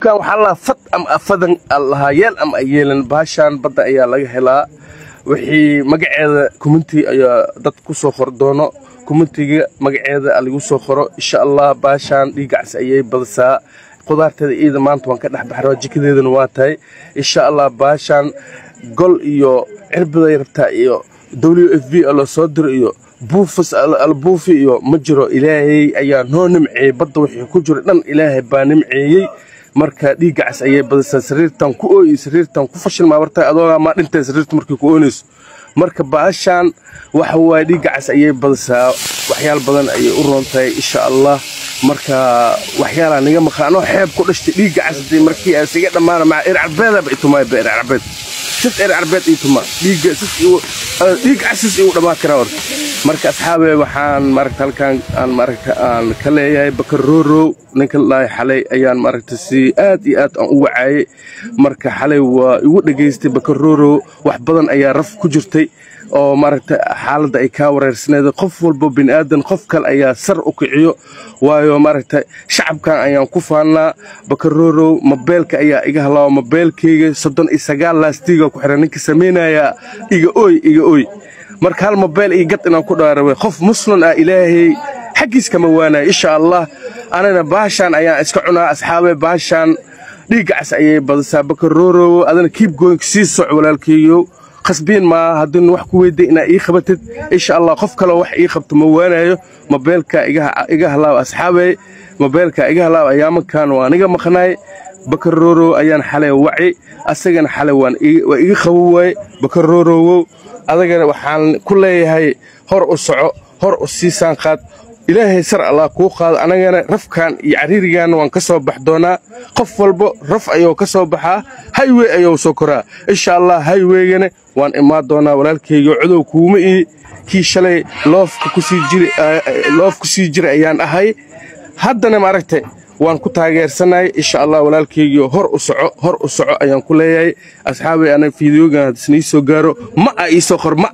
شعبك وحلا فت أم أفدن الله يل أم أيلن باشان بدأ يا لجهلا وحي مقعد كومنتي يا دتكو سخر دونا كومنتي مقعد اللي يسخره إن شاء الله باشان يقعس أيه بدسا قدرت إذا ما أنت وانك نحب حراجي كذا نواتي إن شاء الله باشان قل إيو عربدا يربتا إيو WFB الله صدر إيو بوفس البوفي إيو مجرى إلهي أيا نو نمعي بدو وحي كجر نن إلهي با نمعي marka dhiigacas ayay badasay sariirtan ku ooy sariirtan ku fashil ma wartay adoo ma dhintay sariirta markii ku oonis marka baashan waxa way dhiigacas ayay badasay waxyaal badan ayay u roontay insha Allah marka waxyaala niga maqaano xeeb ku dhashtay dhiigacas markii ay siga dhamaana ma ircabeeda ba itumay ba ircabeed sid ircabeed ituma dhiigacas uu dhamaa kara marka asxaabe waxaan marka halkan aan ka leeyahay Bakaroro ninka la xalay ayaan maragtay si aad iyo aad aan u wacay marka xalay waa igu dhageystay Bakaroro wax badan ayaa raf ku jirtay oo maragtay xaaladda ay ka wareersanayd qof walba bin aadan qof kale ayaa sar u kiciyo waayo maragtay shacabkan ayaan ku faanaa Bakaroro mobilka ayaa iga halaaw mobilkayga 39 laastiga ku xiran ninka sameynaya iga ooy marka hal mobil ii gad inaan ku dhaaraway qof muslim ah ilaahay xaqiis kama waana insha Allah anana baashan ayaan iska cunaa asxaabe baashan dhiigacas ayay badasay Bakaroro adana keep going sii soc walaalkiyo qasbiin ma hadin wax ku weydii ina ii qabatid insha Allah qof kale wax ii qabto ma waanayo mobilka iga halaaw asxaabe mobilka iga halaaw ayaamankan waa aniga maqnaay Bakaroro ayaan xalay waci asagana xalay waan iga qaboway Bakaroro adagana waxaan ku leeyahay hor u soco hor u siisan qaad ilaahay sar Allah ku qaad anagana rafkan iyo cariirigan waan ka soo bax doonaa qof walba raf ayuu ka soo baxaa highway ayuu soo koraa insha Allah highwaygana waan imaa doonaa walaalkayga cudow kuuma kii shalay loofka ku sii jiray ayaan ahay haddana ma aragtay waan ku taageersanay insha Allah walaalkayga hor u soco ayaan ku leeyahay asxaabi ana fiidiyoga hadisnii soo gaaro ma ay soo qor ma